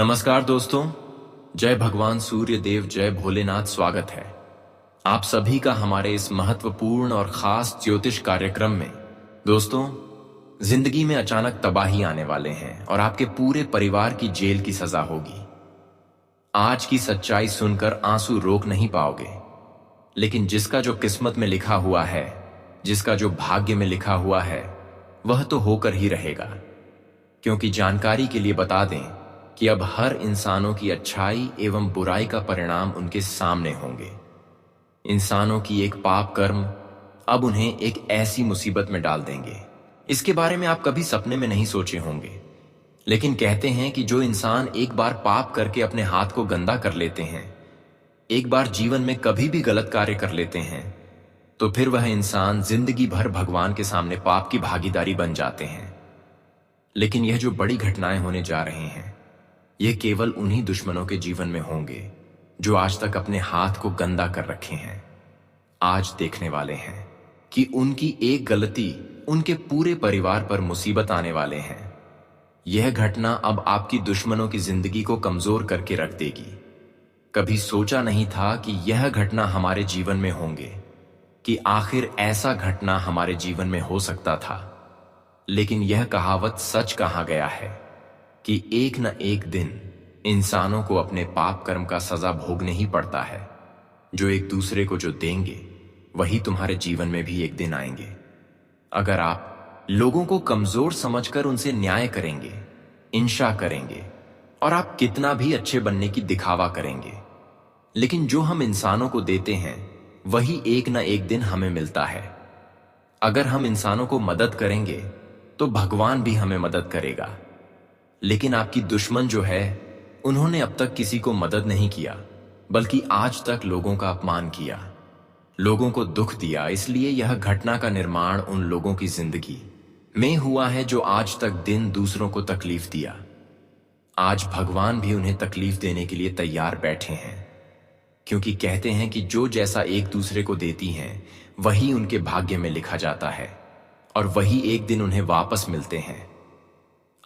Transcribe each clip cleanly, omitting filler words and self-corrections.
नमस्कार दोस्तों, जय भगवान सूर्य देव, जय भोलेनाथ। स्वागत है आप सभी का हमारे इस महत्वपूर्ण और खास ज्योतिष कार्यक्रम में। दोस्तों, जिंदगी में अचानक तबाही आने वाले हैं और आपके पूरे परिवार की जेल की सजा होगी। आज की सच्चाई सुनकर आंसू रोक नहीं पाओगे, लेकिन जिसका जो किस्मत में लिखा हुआ है, जिसका जो भाग्य में लिखा हुआ है, वह तो होकर ही रहेगा। क्योंकि जानकारी के लिए बता दें कि अब हर इंसानों की अच्छाई एवं बुराई का परिणाम उनके सामने होंगे। इंसानों की एक पाप कर्म अब उन्हें एक ऐसी मुसीबत में डाल देंगे, इसके बारे में आप कभी सपने में नहीं सोचे होंगे। लेकिन कहते हैं कि जो इंसान एक बार पाप करके अपने हाथ को गंदा कर लेते हैं, एक बार जीवन में कभी भी गलत कार्य कर लेते हैं, तो फिर वह इंसान जिंदगी भर भगवान के सामने पाप की भागीदारी बन जाते हैं। लेकिन यह जो बड़ी घटनाएं होने जा रही हैं, ये केवल उन्हीं दुश्मनों के जीवन में होंगे जो आज तक अपने हाथ को गंदा कर रखे हैं। आज देखने वाले हैं कि उनकी एक गलती उनके पूरे परिवार पर मुसीबत आने वाले हैं। यह घटना अब आपकी दुश्मनों की जिंदगी को कमजोर करके रख देगी। कभी सोचा नहीं था कि यह घटना हमारे जीवन में होंगे, कि आखिर ऐसा घटना हमारे जीवन में हो सकता था। लेकिन यह कहावत सच कहा गया है कि एक न एक दिन इंसानों को अपने पाप कर्म का सजा भोगने ही पड़ता है। जो एक दूसरे को जो देंगे, वही तुम्हारे जीवन में भी एक दिन आएंगे। अगर आप लोगों को कमजोर समझकर उनसे न्याय करेंगे, इंशा करेंगे और आप कितना भी अच्छे बनने की दिखावा करेंगे, लेकिन जो हम इंसानों को देते हैं वही एक न एक दिन हमें मिलता है। अगर हम इंसानों को मदद करेंगे तो भगवान भी हमें मदद करेगा। लेकिन आपकी दुश्मन जो है, उन्होंने अब तक किसी को मदद नहीं किया, बल्कि आज तक लोगों का अपमान किया, लोगों को दुख दिया। इसलिए यह घटना का निर्माण उन लोगों की जिंदगी में हुआ है जो आज तक दिन दूसरों को तकलीफ दिया। आज भगवान भी उन्हें तकलीफ देने के लिए तैयार बैठे हैं, क्योंकि कहते हैं कि जो जैसा एक दूसरे को देती हैं, वही उनके भाग्य में लिखा जाता है और वही एक दिन उन्हें वापस मिलते हैं।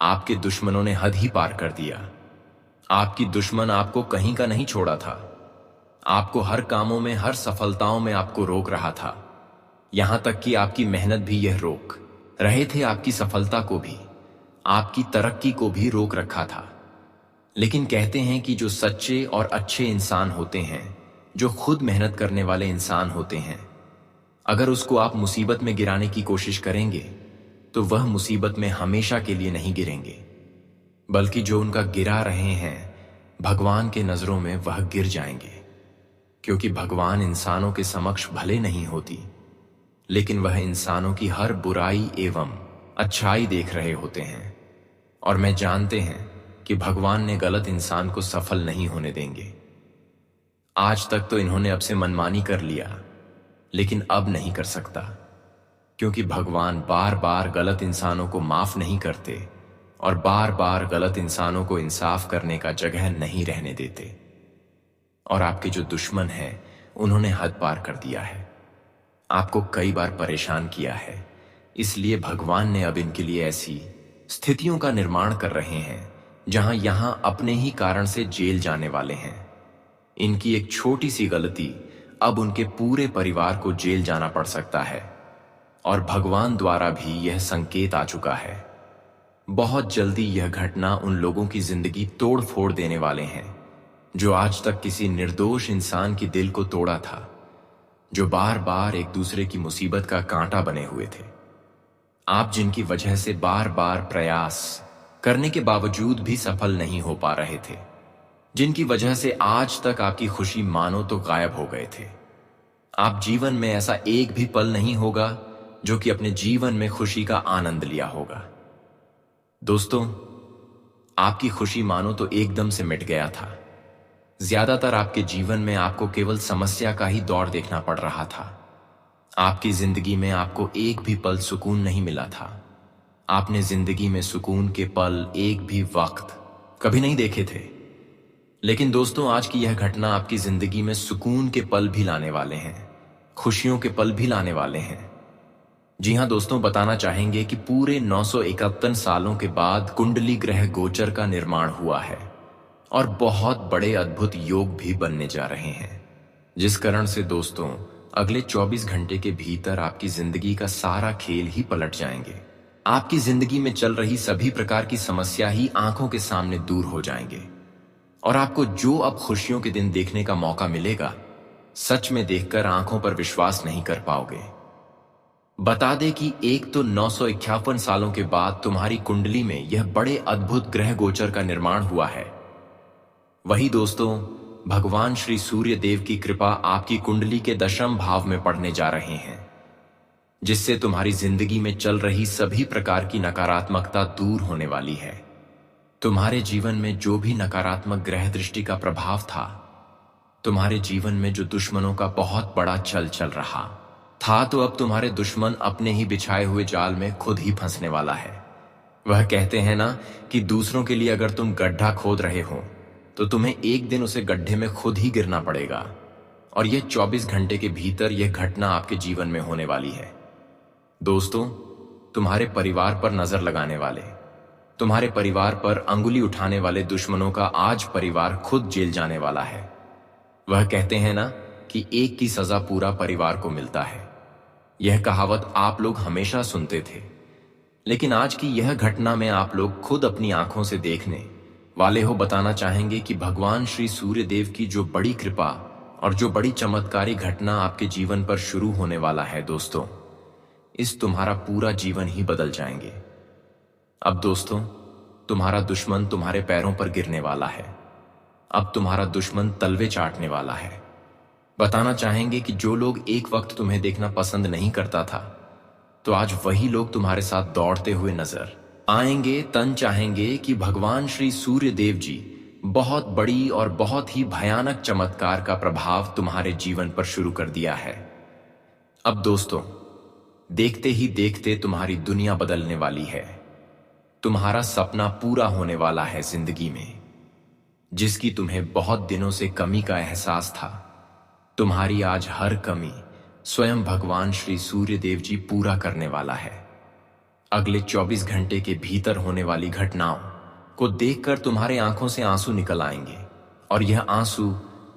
आपके दुश्मनों ने हद ही पार कर दिया। आपकी दुश्मन आपको कहीं का नहीं छोड़ा था। आपको हर कामों में, हर सफलताओं में आपको रोक रहा था। यहां तक कि आपकी मेहनत भी यह रोक रहे थे, आपकी सफलता को भी, आपकी तरक्की को भी रोक रखा था। लेकिन कहते हैं कि जो सच्चे और अच्छे इंसान होते हैं, जो खुद मेहनत करने वाले इंसान होते हैं, अगर उसको आप मुसीबत में गिराने की कोशिश करेंगे तो वह मुसीबत में हमेशा के लिए नहीं गिरेंगे, बल्कि जो उनका गिरा रहे हैं, भगवान के नजरों में वह गिर जाएंगे। क्योंकि भगवान इंसानों के समक्ष भले नहीं होती, लेकिन वह इंसानों की हर बुराई एवं अच्छाई देख रहे होते हैं। और मैं जानते हैं कि भगवान ने गलत इंसान को सफल नहीं होने देंगे। आज तक तो इन्होंने अब से मनमानी कर लिया, लेकिन अब नहीं कर सकता, क्योंकि भगवान बार बार गलत इंसानों को माफ नहीं करते और बार बार गलत इंसानों को इंसाफ करने का जगह नहीं रहने देते। और आपके जो दुश्मन हैं, उन्होंने हद पार कर दिया है, आपको कई बार परेशान किया है। इसलिए भगवान ने अब इनके लिए ऐसी स्थितियों का निर्माण कर रहे हैं जहां यहां अपने ही कारण से जेल जाने वाले हैं। इनकी एक छोटी सी गलती अब उनके पूरे परिवार को जेल जाना पड़ सकता है, और भगवान द्वारा भी यह संकेत आ चुका है। बहुत जल्दी यह घटना उन लोगों की जिंदगी तोड़ फोड़ देने वाले हैं जो आज तक किसी निर्दोष इंसान की दिल को तोड़ा था, जो बार बार एक दूसरे की मुसीबत का कांटा बने हुए थे। आप जिनकी वजह से बार बार प्रयास करने के बावजूद भी सफल नहीं हो पा रहे थे, जिनकी वजह से आज तक आपकी खुशी मानो तो गायब हो गए थे। आप जीवन में ऐसा एक भी पल नहीं होगा जो कि अपने जीवन में खुशी का आनंद लिया होगा। दोस्तों, आपकी खुशी मानो तो एकदम से मिट गया था। ज्यादातर आपके जीवन में आपको केवल समस्या का ही दौर देखना पड़ रहा था। आपकी जिंदगी में आपको एक भी पल सुकून नहीं मिला था। आपने जिंदगी में सुकून के पल एक भी वक्त कभी नहीं देखे थे। लेकिन दोस्तों, आज की यह घटना आपकी जिंदगी में सुकून के पल भी लाने वाले हैं, खुशियों के पल भी लाने वाले हैं। जी हां दोस्तों, बताना चाहेंगे कि पूरे 951 सालों के बाद कुंडली ग्रह गोचर का निर्माण हुआ है। और बहुत बड़े अद्भुत योग भी बनने जा रहे हैं, जिस कारण से दोस्तों अगले 24 घंटे के भीतर आपकी जिंदगी का सारा खेल ही पलट जाएंगे। आपकी जिंदगी में चल रही सभी प्रकार की समस्या ही आंखों के सामने दूर हो जाएंगे और आपको जो अब खुशियों के दिन देखने का मौका मिलेगा, सच में देखकर आंखों पर विश्वास नहीं कर पाओगे। बता दे कि एक तो 951 सालों के बाद तुम्हारी कुंडली में यह बड़े अद्भुत ग्रह गोचर का निर्माण हुआ है। वही दोस्तों भगवान श्री सूर्य देव की कृपा आपकी कुंडली के दशम भाव में पड़ने जा रहे हैं, जिससे तुम्हारी जिंदगी में चल रही सभी प्रकार की नकारात्मकता दूर होने वाली है। तुम्हारे जीवन में जो भी नकारात्मक ग्रह दृष्टि का प्रभाव था, तुम्हारे जीवन में जो दुश्मनों का बहुत बड़ा चल रहा था, तो अब तुम्हारे दुश्मन अपने ही बिछाए हुए जाल में खुद ही फंसने वाला है। वह कहते हैं ना कि दूसरों के लिए अगर तुम गड्ढा खोद रहे हो तो तुम्हें एक दिन उसे गड्ढे में खुद ही गिरना पड़ेगा। और यह 24 घंटे के भीतर यह घटना आपके जीवन में होने वाली है। दोस्तों तुम्हारे परिवार पर नजर लगाने वाले, तुम्हारे परिवार पर अंगुली उठाने वाले दुश्मनों का आज परिवार खुद जेल जाने वाला है। वह कहते हैं ना कि एक की सजा पूरा परिवार को मिलता है। यह कहावत आप लोग हमेशा सुनते थे, लेकिन आज की यह घटना में आप लोग खुद अपनी आंखों से देखने वाले हो। बताना चाहेंगे कि भगवान श्री सूर्य देव की जो बड़ी कृपा और जो बड़ी चमत्कारी घटना आपके जीवन पर शुरू होने वाला है दोस्तों, इस तुम्हारा पूरा जीवन ही बदल जाएंगे। अब दोस्तों तुम्हारा दुश्मन तुम्हारे पैरों पर गिरने वाला है। अब तुम्हारा दुश्मन तलवे चाटने वाला है। बताना चाहेंगे कि जो लोग एक वक्त तुम्हें देखना पसंद नहीं करता था, तो आज वही लोग तुम्हारे साथ दौड़ते हुए नजर आएंगे। तन चाहेंगे कि भगवान श्री सूर्य देव जी बहुत बड़ी और बहुत ही भयानक चमत्कार का प्रभाव तुम्हारे जीवन पर शुरू कर दिया है। अब दोस्तों देखते ही देखते तुम्हारी दुनिया बदलने वाली है। तुम्हारा सपना पूरा होने वाला है जिंदगी में, जिसकी तुम्हें बहुत दिनों से कमी का एहसास था। तुम्हारी आज हर कमी स्वयं भगवान श्री सूर्य देव जी पूरा करने वाला है। अगले 24 घंटे के भीतर होने वाली घटनाओं को देखकर तुम्हारे आंखों से आंसू निकल आएंगे और यह आंसू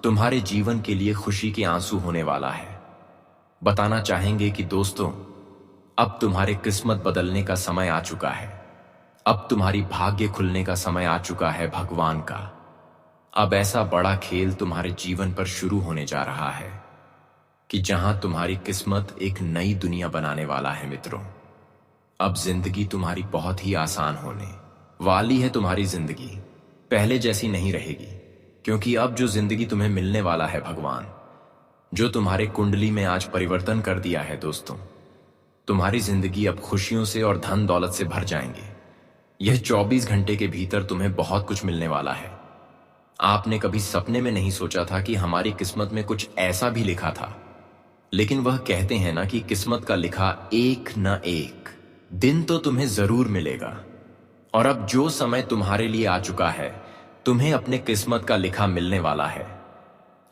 तुम्हारे जीवन के लिए खुशी के आंसू होने वाला है। बताना चाहेंगे कि दोस्तों अब तुम्हारे किस्मत बदलने का समय आ चुका है। अब तुम्हारी भाग्य खुलने का समय आ चुका है भगवान का। अब ऐसा बड़ा खेल तुम्हारे जीवन पर शुरू होने जा रहा है कि जहां तुम्हारी किस्मत एक नई दुनिया बनाने वाला है। मित्रों अब जिंदगी तुम्हारी बहुत ही आसान होने वाली है। तुम्हारी जिंदगी पहले जैसी नहीं रहेगी, क्योंकि अब जो जिंदगी तुम्हें मिलने वाला है, भगवान जो तुम्हारे कुंडली में आज परिवर्तन कर दिया है दोस्तों, तुम्हारी जिंदगी अब खुशियों से और धन दौलत से भर जाएंगे। यह 24 घंटे के भीतर तुम्हें बहुत कुछ मिलने वाला है। आपने कभी सपने में नहीं सोचा था कि हमारी किस्मत में कुछ ऐसा भी लिखा था, लेकिन वह कहते हैं ना कि किस्मत का लिखा एक न एक दिन तो तुम्हें जरूर मिलेगा। और अब जो समय तुम्हारे लिए आ चुका है, तुम्हें अपने किस्मत का लिखा मिलने वाला है।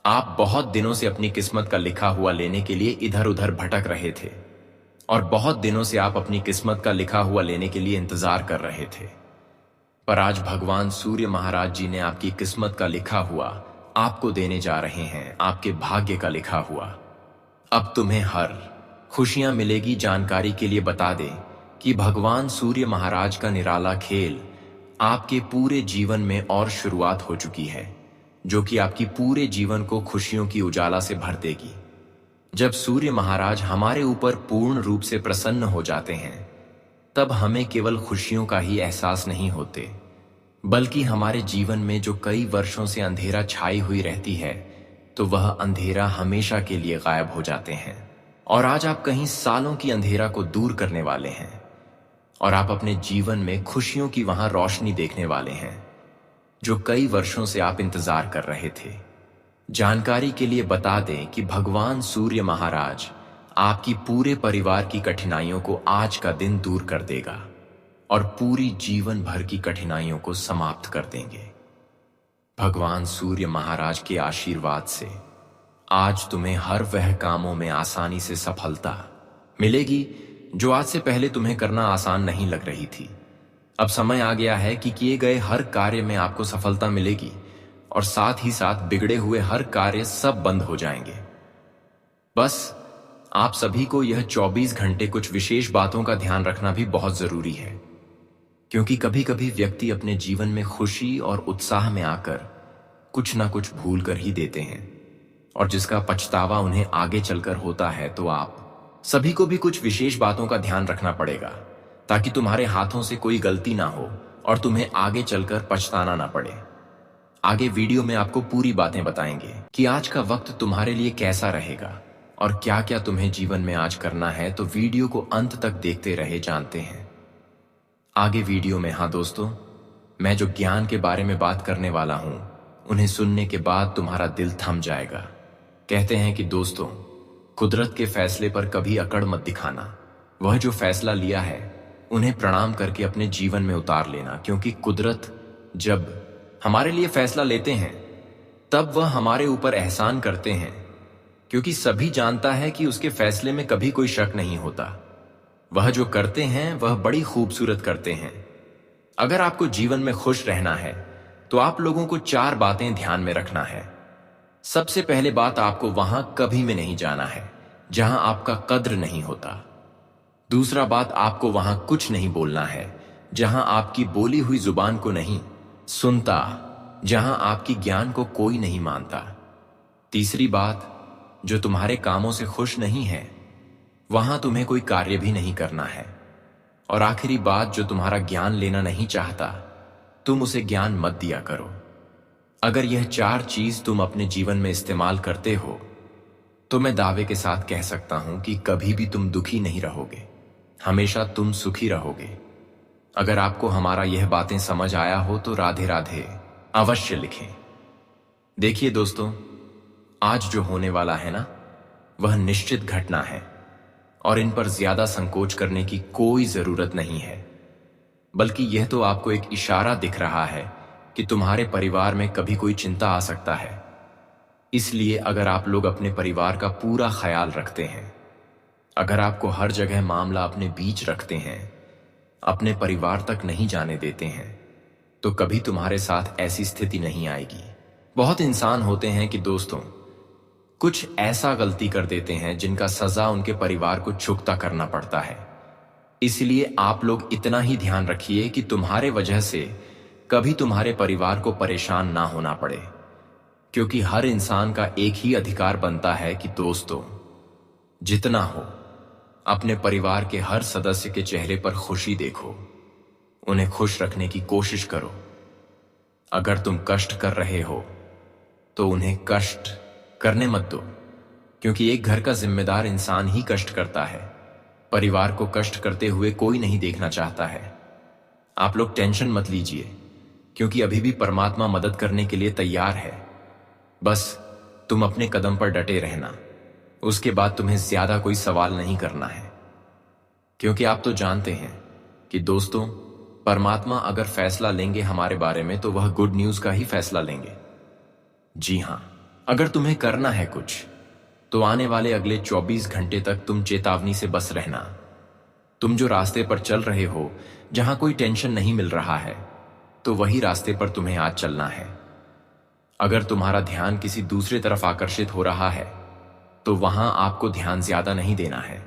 आप बहुत दिनों से अपनी किस्मत का लिखा हुआ लेने के लिए इधर उधर भटक रहे थे और बहुत दिनों से आप अपनी किस्मत का लिखा हुआ लेने के लिए इंतजार कर रहे थे, पर आज भगवान सूर्य महाराज जी ने आपकी किस्मत का लिखा हुआ आपको देने जा रहे हैं, आपके भाग्य का लिखा हुआ। अब तुम्हें हर खुशियां मिलेगी। जानकारी के लिए बता दें कि भगवान सूर्य महाराज का निराला खेल आपके पूरे जीवन में और शुरुआत हो चुकी है, जो कि आपकी पूरे जीवन को खुशियों की उजाला से भर देगी। जब सूर्य महाराज हमारे ऊपर पूर्ण रूप से प्रसन्न हो जाते हैं, तब हमें केवल खुशियों का ही एहसास नहीं होते, बल्कि हमारे जीवन में जो कई वर्षों से अंधेरा छाई हुई रहती है, तो वह अंधेरा हमेशा के लिए गायब हो जाते हैं। और आज आप कहीं सालों की अंधेरा को दूर करने वाले हैं और आप अपने जीवन में खुशियों की वहां रोशनी देखने वाले हैं, जो कई वर्षों से आप इंतजार कर रहे थे। जानकारी के लिए बता दें कि भगवान सूर्य महाराज आपकी पूरे परिवार की कठिनाइयों को आज का दिन दूर कर देगा और पूरी जीवन भर की कठिनाइयों को समाप्त कर देंगे। भगवान सूर्य महाराज के आशीर्वाद से आज तुम्हें हर वह कामों में आसानी से सफलता मिलेगी जो आज से पहले तुम्हें करना आसान नहीं लग रही थी। अब समय आ गया है कि किए गए हर कार्य में आपको सफलता मिलेगी, और साथ ही साथ बिगड़े हुए हर कार्य सब बंद हो जाएंगे। बस आप सभी को यह 24 घंटे कुछ विशेष बातों का ध्यान रखना भी बहुत जरूरी है, क्योंकि कभी कभी व्यक्ति अपने जीवन में खुशी और उत्साह में आकर कुछ ना कुछ भूल कर ही देते हैं, और जिसका पछतावा उन्हें आगे चलकर होता है। तो आप सभी को भी कुछ विशेष बातों का ध्यान रखना पड़ेगा, ताकि तुम्हारे हाथों से कोई गलती ना हो और तुम्हें आगे चलकर पछताना ना पड़े। आगे वीडियो में आपको पूरी बातें बताएंगे कि आज का वक्त तुम्हारे लिए कैसा रहेगा और क्या क्या तुम्हें जीवन में आज करना है। तो वीडियो को अंत तक देखते रहे, जानते हैं आगे वीडियो में। हाँ दोस्तों, मैं जो ज्ञान के बारे में बात करने वाला हूं, उन्हें सुनने के बाद तुम्हारा दिल थम जाएगा। कहते हैं कि दोस्तों, कुदरत के फैसले पर कभी अकड़ मत दिखाना। वह जो फैसला लिया है उन्हें प्रणाम करके अपने जीवन में उतार लेना, क्योंकि कुदरत जब हमारे लिए फैसला लेते हैं तब वह हमारे ऊपर एहसान करते हैं, क्योंकि सभी जानता है कि उसके फैसले में कभी कोई शक नहीं होता। वह जो करते हैं वह बड़ी खूबसूरत करते हैं। अगर आपको जीवन में खुश रहना है तो आप लोगों को 4 बातें ध्यान में रखना है। सबसे पहले बात, आपको वहां कभी में नहीं जाना है जहां आपका कद्र नहीं होता। दूसरा बात, आपको वहां कुछ नहीं बोलना है जहां आपकी बोली हुई जुबान को नहीं सुनता, जहां आपकी ज्ञान को कोई नहीं मानता। तीसरी बात, जो तुम्हारे कामों से खुश नहीं है वहां तुम्हें कोई कार्य भी नहीं करना है। और आखिरी बात, जो तुम्हारा ज्ञान लेना नहीं चाहता तुम उसे ज्ञान मत दिया करो। अगर यह 4 चीज तुम अपने जीवन में इस्तेमाल करते हो तो मैं दावे के साथ कह सकता हूं कि कभी भी तुम दुखी नहीं रहोगे, हमेशा तुम सुखी रहोगे। अगर आपको हमारा यह बातें समझ आया हो तो राधे राधे अवश्य लिखें। देखिए दोस्तों, आज जो होने वाला है ना, वह निश्चित घटना है और इन पर ज्यादा संकोच करने की कोई जरूरत नहीं है, बल्कि यह तो आपको एक इशारा दिख रहा है कि तुम्हारे परिवार में कभी कोई चिंता आ सकता है। इसलिए अगर आप लोग अपने परिवार का पूरा ख्याल रखते हैं, अगर आपको हर जगह मामला अपने बीच रखते हैं, अपने परिवार तक नहीं जाने देते हैं, तो कभी तुम्हारे साथ ऐसी स्थिति नहीं आएगी। बहुत इंसान होते हैं कि दोस्तों कुछ ऐसा गलती कर देते हैं जिनका सजा उनके परिवार को चुकता करना पड़ता है। इसलिए आप लोग इतना ही ध्यान रखिए कि तुम्हारे वजह से कभी तुम्हारे परिवार को परेशान ना होना पड़े, क्योंकि हर इंसान का एक ही अधिकार बनता है कि दोस्तों जितना हो अपने परिवार के हर सदस्य के चेहरे पर खुशी देखो, उन्हें खुश रखने की कोशिश करो। अगर तुम कष्ट कर रहे हो तो उन्हें कष्ट करने मत दो, क्योंकि एक घर का जिम्मेदार इंसान ही कष्ट करता है। परिवार को कष्ट करते हुए कोई नहीं देखना चाहता है। आप लोग टेंशन मत लीजिए, क्योंकि अभी भी परमात्मा मदद करने के लिए तैयार है। बस तुम अपने कदम पर डटे रहना, उसके बाद तुम्हें ज्यादा कोई सवाल नहीं करना है, क्योंकि आप तो जानते हैं कि दोस्तों परमात्मा अगर फैसला लेंगे हमारे बारे में तो वह गुड न्यूज का ही फैसला लेंगे। जी हां, अगर तुम्हें करना है कुछ तो आने वाले अगले 24 घंटे तक तुम चेतावनी से बस रहना। तुम जो रास्ते पर चल रहे हो, जहां कोई टेंशन नहीं मिल रहा है, तो वही रास्ते पर तुम्हें आज चलना है। अगर तुम्हारा ध्यान किसी दूसरे तरफ आकर्षित हो रहा है तो वहां आपको ध्यान ज्यादा नहीं देना है,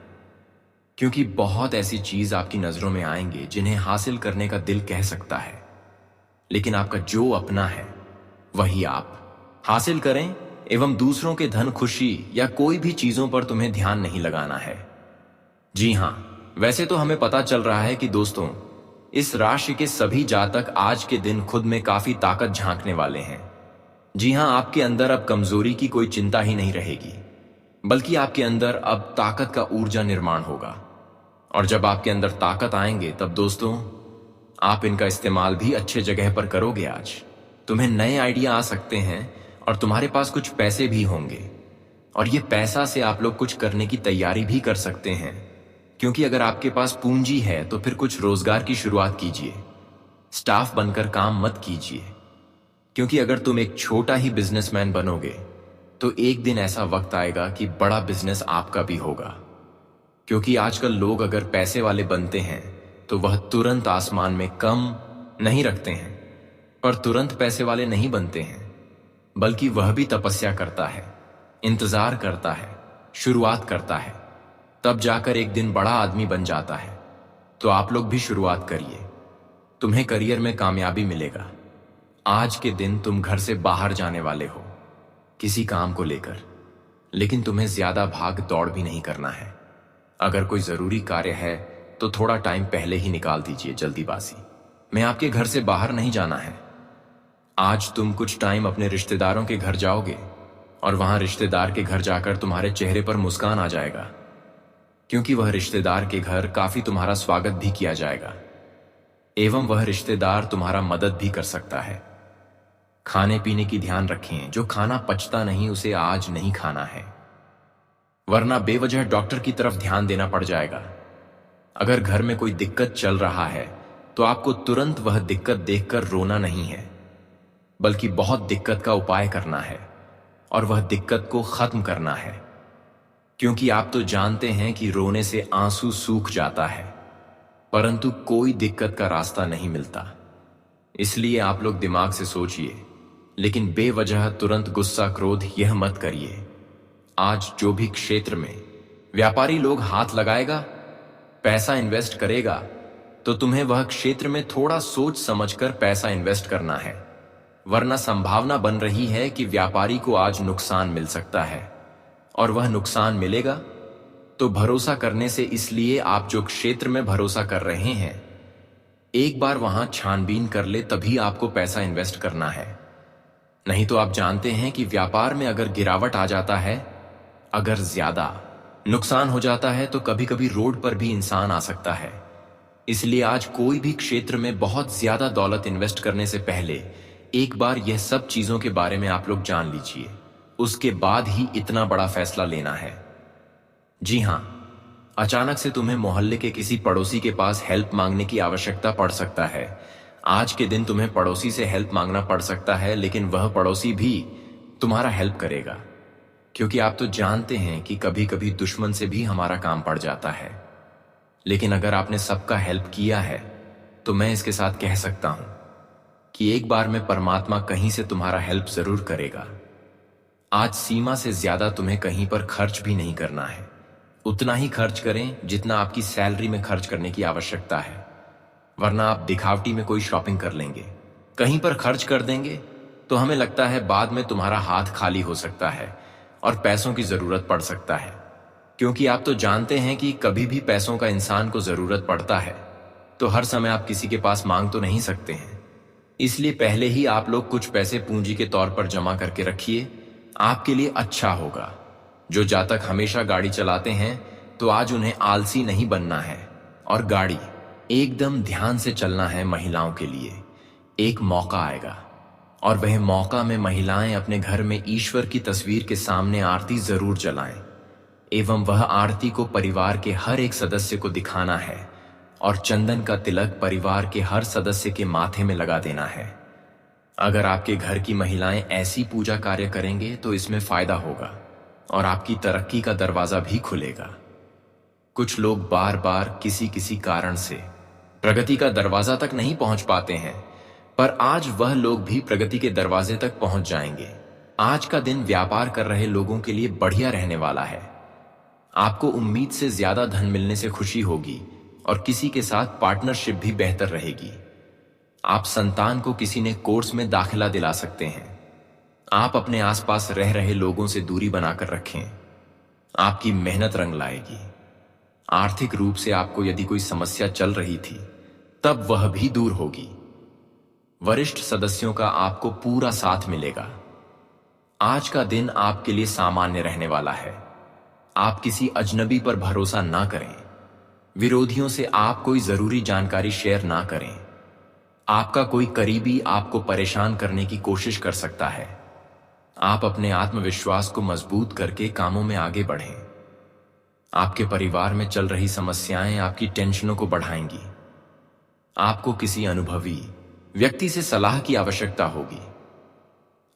क्योंकि बहुत ऐसी चीज आपकी नजरों में आएंगे जिन्हें हासिल करने का दिल कह सकता है, लेकिन आपका जो अपना है वही आप हासिल करें, एवं दूसरों के धन, खुशी या कोई भी चीजों पर तुम्हें ध्यान नहीं लगाना है। जी हां, वैसे तो हमें पता चल रहा है कि दोस्तों इस राशि के सभी जातक आज के दिन खुद में काफी ताकत झांकने वाले हैं। जी हां, आपके अंदर अब कमजोरी की कोई चिंता ही नहीं रहेगी, बल्कि आपके अंदर अब ताकत का ऊर्जा निर्माण होगा। और जब आपके अंदर ताकत आएंगे तब दोस्तों आप इनका इस्तेमाल भी अच्छे जगह पर करोगे। आज तुम्हें नए आइडिया आ सकते हैं और तुम्हारे पास कुछ पैसे भी होंगे, और ये पैसा से आप लोग कुछ करने की तैयारी भी कर सकते हैं, क्योंकि अगर आपके पास पूंजी है तो फिर कुछ रोजगार की शुरुआत कीजिए। स्टाफ बनकर काम मत कीजिए, क्योंकि अगर तुम एक छोटा ही बिजनेसमैन बनोगे तो एक दिन ऐसा वक्त आएगा कि बड़ा बिजनेस आपका भी होगा। क्योंकि आजकल लोग अगर पैसे वाले बनते हैं तो वह तुरंत आसमान में कम नहीं रखते हैं, पर तुरंत पैसे वाले नहीं बनते हैं। बल्कि वह भी तपस्या करता है, इंतजार करता है, शुरुआत करता है, तब जाकर एक दिन बड़ा आदमी बन जाता है। तो आप लोग भी शुरुआत करिए, तुम्हें करियर में कामयाबी मिलेगा। आज के दिन तुम घर से बाहर जाने वाले हो किसी काम को लेकर, लेकिन तुम्हें ज्यादा भाग दौड़ भी नहीं करना है। अगर कोई जरूरी कार्य है तो थोड़ा टाइम पहले ही निकाल दीजिए, जल्दीबाजी में आपके घर से बाहर नहीं जाना है। आज तुम कुछ टाइम अपने रिश्तेदारों के घर जाओगे और वहां रिश्तेदार के घर जाकर तुम्हारे चेहरे पर मुस्कान आ जाएगा, क्योंकि वह रिश्तेदार के घर काफी तुम्हारा स्वागत भी किया जाएगा एवं वह रिश्तेदार तुम्हारा मदद भी कर सकता है। खाने पीने की ध्यान रखें, जो खाना पचता नहीं उसे आज नहीं खाना है, वरना बेवजह डॉक्टर की तरफ ध्यान देना पड़ जाएगा। अगर घर में कोई दिक्कत चल रहा है तो आपको तुरंत वह दिक्कत देखकर रोना नहीं है, बल्कि बहुत दिक्कत का उपाय करना है और वह दिक्कत को खत्म करना है, क्योंकि आप तो जानते हैं कि रोने से आंसू सूख जाता है, परंतु कोई दिक्कत का रास्ता नहीं मिलता। इसलिए आप लोग दिमाग से सोचिए, लेकिन बेवजह तुरंत गुस्सा क्रोध यह मत करिए। आज जो भी क्षेत्र में व्यापारी लोग हाथ लगाएगा, पैसा इन्वेस्ट करेगा, तो तुम्हें वह क्षेत्र में थोड़ा सोच समझकर पैसा इन्वेस्ट करना है, वरना संभावना बन रही है कि व्यापारी को आज नुकसान मिल सकता है, और वह नुकसान मिलेगा तो भरोसा करने से, इसलिए आप जो क्षेत्र में भरोसा कर रहे हैं एक बार वहां छानबीन कर ले, तभी आपको पैसा इन्वेस्ट करना है। नहीं तो आप जानते हैं कि व्यापार में अगर गिरावट आ जाता है, अगर ज्यादा नुकसान हो जाता है, तो कभी कभी रोड पर भी इंसान आ सकता है। इसलिए आज कोई भी क्षेत्र में बहुत ज्यादा दौलत इन्वेस्ट करने से पहले एक बार यह सब चीजों के बारे में आप लोग जान लीजिए, उसके बाद ही इतना बड़ा फैसला लेना है। जी हां, अचानक से तुम्हें मोहल्ले के किसी पड़ोसी के पास हेल्प मांगने की आवश्यकता पड़ सकता है। आज के दिन तुम्हें पड़ोसी से हेल्प मांगना पड़ सकता है, लेकिन वह पड़ोसी भी तुम्हारा हेल्प करेगा, क्योंकि आप तो जानते हैं कि कभी कभी दुश्मन से भी हमारा काम पड़ जाता है। लेकिन अगर आपने सबका हेल्प किया है तो मैं इसके साथ कह सकता हूं कि एक बार में परमात्मा कहीं से तुम्हारा हेल्प जरूर करेगा। आज सीमा से ज्यादा तुम्हें कहीं पर खर्च भी नहीं करना है। उतना ही खर्च करें जितना आपकी सैलरी में खर्च करने की आवश्यकता है, वरना आप दिखावटी में कोई शॉपिंग कर लेंगे, कहीं पर खर्च कर देंगे, तो हमें लगता है बाद में तुम्हारा हाथ खाली हो सकता है और पैसों की जरूरत पड़ सकता है। क्योंकि आप तो जानते हैं कि कभी भी पैसों का इंसान को जरूरत पड़ता है, तो हर समय आप किसी के पास मांग तो नहीं सकते हैं। इसलिए पहले ही आप लोग कुछ पैसे पूंजी के तौर पर जमा करके रखिए, आपके लिए अच्छा होगा। जो जातक हमेशा गाड़ी चलाते हैं तो आज उन्हें आलसी नहीं बनना है और गाड़ी एकदम ध्यान से चलना है। महिलाओं के लिए एक मौका आएगा और वह मौका में महिलाएं अपने घर में ईश्वर की तस्वीर के सामने आरती जरूर जलाएं एवं वह आरती को परिवार के हर एक सदस्य को दिखाना है और चंदन का तिलक परिवार के हर सदस्य के माथे में लगा देना है। अगर आपके घर की महिलाएं ऐसी पूजा कार्य करेंगे तो इसमें फायदा होगा और आपकी तरक्की का दरवाजा भी खुलेगा। कुछ लोग बार बार किसी किसी कारण से प्रगति का दरवाजा तक नहीं पहुंच पाते हैं, पर आज वह लोग भी प्रगति के दरवाजे तक पहुंच जाएंगे। आज का दिन व्यापार कर रहे लोगों के लिए बढ़िया रहने वाला है। आपको उम्मीद से ज्यादा धन मिलने से खुशी होगी और किसी के साथ पार्टनरशिप भी बेहतर रहेगी। आप संतान को किसी ने कोर्स में दाखिला दिला सकते हैं। आप अपने आसपास रह रहे लोगों से दूरी बनाकर रखें, आपकी मेहनत रंग लाएगी। आर्थिक रूप से आपको यदि कोई समस्या चल रही थी तब वह भी दूर होगी। वरिष्ठ सदस्यों का आपको पूरा साथ मिलेगा। आज का दिन आपके लिए सामान्य रहने वाला है। आप किसी अजनबी पर भरोसा ना करें। विरोधियों से आप कोई जरूरी जानकारी शेयर ना करें। आपका कोई करीबी आपको परेशान करने की कोशिश कर सकता है। आप अपने आत्मविश्वास को मजबूत करके कामों में आगे बढ़ें। आपके परिवार में चल रही समस्याएं आपकी टेंशनों को बढ़ाएंगी। आपको किसी अनुभवी व्यक्ति से सलाह की आवश्यकता होगी।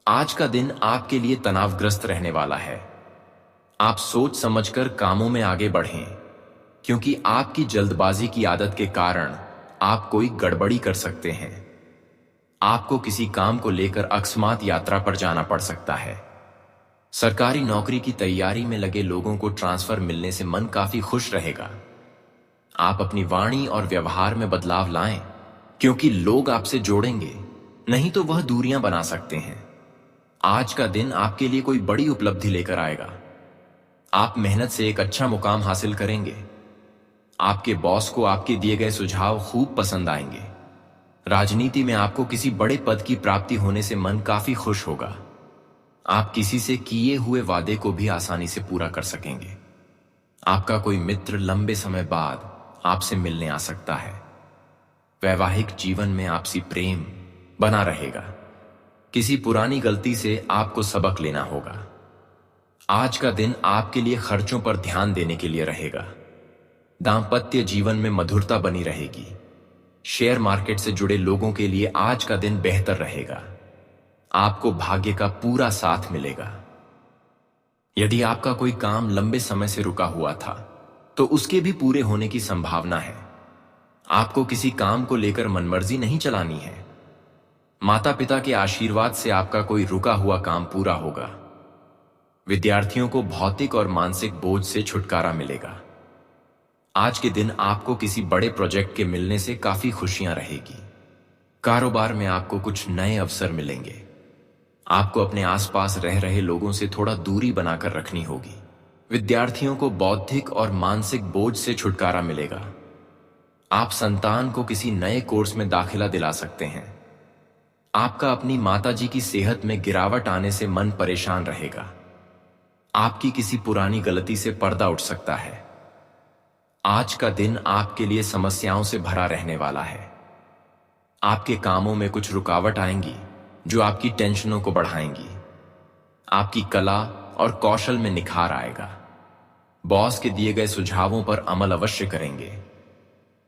आज का दिन आपके लिए तनावग्रस्त रहने वाला है। आप सोच समझकर कामों में आगे बढ़ें, क्योंकि आपकी जल्दबाजी की आदत के कारण आप कोई गड़बड़ी कर सकते हैं। आपको किसी काम को लेकर अकस्मात यात्रा पर जाना पड़ सकता है। सरकारी नौकरी की तैयारी में लगे लोगों को ट्रांसफर मिलने से मन काफी खुश रहेगा। आप अपनी वाणी और व्यवहार में बदलाव लाएं, क्योंकि लोग आपसे जोड़ेंगे, नहीं तो वह दूरियां बना सकते हैं। आज का दिन आपके लिए कोई बड़ी उपलब्धि लेकर आएगा। आप मेहनत से एक अच्छा मुकाम हासिल करेंगे। आपके बॉस को आपके दिए गए सुझाव खूब पसंद आएंगे। राजनीति में आपको किसी बड़े पद की प्राप्ति होने से मन काफी खुश होगा। आप किसी से किए हुए वादे को भी आसानी से पूरा कर सकेंगे। आपका कोई मित्र लंबे समय बाद आपसे मिलने आ सकता है। वैवाहिक जीवन में आपसी प्रेम बना रहेगा। किसी पुरानी गलती से आपको सबक लेना होगा। आज का दिन आपके लिए खर्चों पर ध्यान देने के लिए रहेगा। दांपत्य जीवन में मधुरता बनी रहेगी। शेयर मार्केट से जुड़े लोगों के लिए आज का दिन बेहतर रहेगा। आपको भाग्य का पूरा साथ मिलेगा। यदि आपका कोई काम लंबे समय से रुका हुआ था, तो उसके भी पूरे होने की संभावना है। आपको किसी काम को लेकर मनमर्जी नहीं चलानी है। माता पिता के आशीर्वाद से आपका कोई रुका हुआ काम पूरा होगा। विद्यार्थियों को भौतिक और मानसिक बोझ से छुटकारा मिलेगा। आज के दिन आपको किसी बड़े प्रोजेक्ट के मिलने से काफी खुशियां रहेगी। कारोबार में आपको कुछ नए अवसर मिलेंगे। आपको अपने आसपास रह रहे लोगों से थोड़ा दूरी बनाकर रखनी होगी। विद्यार्थियों को बौद्धिक और मानसिक बोझ से छुटकारा मिलेगा। आप संतान को किसी नए कोर्स में दाखिला दिला सकते हैं। आपका अपनी माताजी की सेहत में गिरावट आने से मन परेशान रहेगा। आपकी किसी पुरानी गलती से पर्दा उठ सकता है। आज का दिन आपके लिए समस्याओं से भरा रहने वाला है। आपके कामों में कुछ रुकावट आएंगी जो आपकी टेंशनों को बढ़ाएंगी। आपकी कला और कौशल में निखार आएगा। बॉस के दिए गए सुझावों पर अमल अवश्य करेंगे।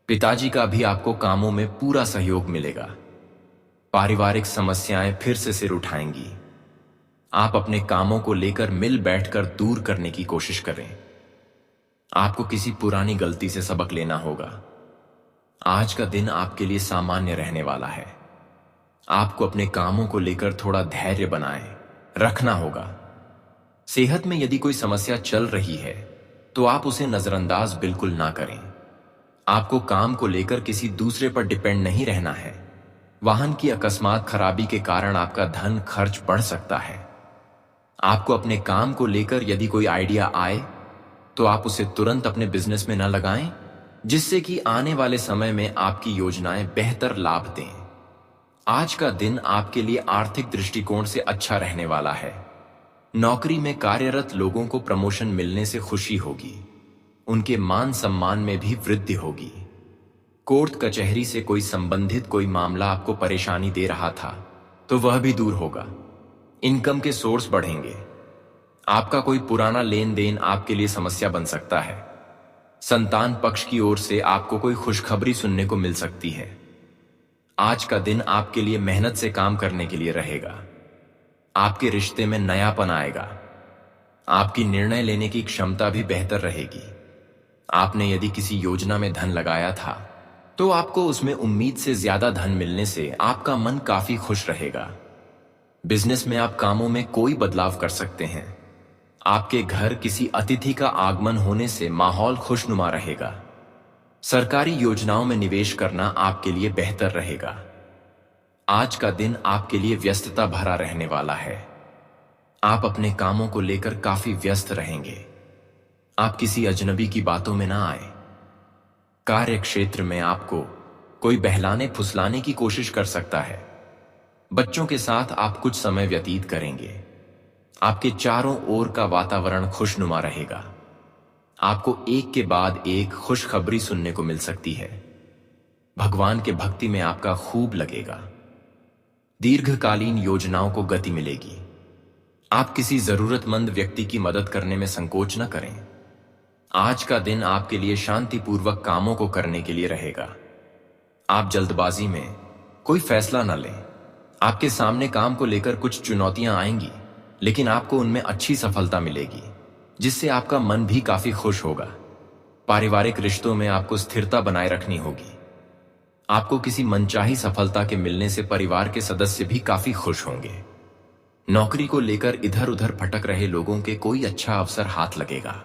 पिताजी का भी आपको कामों में पूरा सहयोग मिलेगा। पारिवारिक समस्याएं फिर से सिर उठाएंगी। आप अपने कामों को लेकर मिल बैठकर दूर करने की कोशिश करें। आपको किसी पुरानी गलती से सबक लेना होगा। आज का दिन आपके लिए सामान्य रहने वाला है। आपको अपने कामों को लेकर थोड़ा धैर्य बनाए रखना होगा। सेहत में यदि कोई समस्या चल रही है, तो आप उसे नजरअंदाज बिल्कुल ना करें। आपको काम को लेकर किसी दूसरे पर डिपेंड नहीं रहना है। वाहन की अकस्मात खराबी के कारण आपका धन खर्च बढ़ सकता है। आपको अपने काम को लेकर यदि कोई आइडिया आए, तो आप उसे तुरंत अपने बिजनेस में न लगाएं, जिससे कि आने वाले समय में आपकी योजनाएं बेहतर लाभ दें। आज का दिन आपके लिए आर्थिक दृष्टिकोण से अच्छा रहने वाला है। नौकरी में कार्यरत लोगों को प्रमोशन मिलने से खुशी होगी। उनके मान सम्मान में भी वृद्धि होगी। कोर्ट कचहरी से कोई संबंधित कोई मामला आपको परेशानी दे रहा था, तो वह भी दूर होगा। इनकम के सोर्स बढ़ेंगे। आपका कोई पुराना लेन देन आपके लिए समस्या बन सकता है। संतान पक्ष की ओर से आपको कोई खुशखबरी सुनने को मिल सकती है। आज का दिन आपके लिए मेहनत से काम करने के लिए रहेगा। आपके रिश्ते में नयापन आएगा। आपकी निर्णय लेने की क्षमता भी बेहतर रहेगी। आपने यदि किसी योजना में धन लगाया था, तो आपको उसमें उम्मीद से ज्यादा धन मिलने से आपका मन काफी खुश रहेगा। बिजनेस में आप कामों में कोई बदलाव कर सकते हैं। आपके घर किसी अतिथि का आगमन होने से माहौल खुशनुमा रहेगा। सरकारी योजनाओं में निवेश करना आपके लिए बेहतर रहेगा। आज का दिन आपके लिए व्यस्तता भरा रहने वाला है। आप अपने कामों को लेकर काफी व्यस्त रहेंगे। आप किसी अजनबी की बातों में ना आए। कार्य क्षेत्र में आपको कोई बहलाने फुसलाने की कोशिश कर सकता है। बच्चों के साथ आप कुछ समय व्यतीत करेंगे। आपके चारों ओर का वातावरण खुशनुमा रहेगा। आपको एक के बाद एक खुशखबरी सुनने को मिल सकती है। भगवान के भक्ति में आपका खूब लगेगा। दीर्घकालीन योजनाओं को गति मिलेगी। आप किसी जरूरतमंद व्यक्ति की मदद करने में संकोच न करें। आज का दिन आपके लिए शांतिपूर्वक कामों को करने के लिए रहेगा। आप जल्दबाजी में कोई फैसला न लें। आपके सामने काम को लेकर कुछ चुनौतियां आएंगी, लेकिन आपको उनमें अच्छी सफलता मिलेगी, जिससे आपका मन भी काफी खुश होगा। पारिवारिक रिश्तों में आपको स्थिरता बनाए रखनी होगी। आपको किसी मनचाही सफलता के मिलने से परिवार के सदस्य भी काफी खुश होंगे। नौकरी को लेकर इधर उधर भटक रहे लोगों के कोई अच्छा अवसर हाथ लगेगा।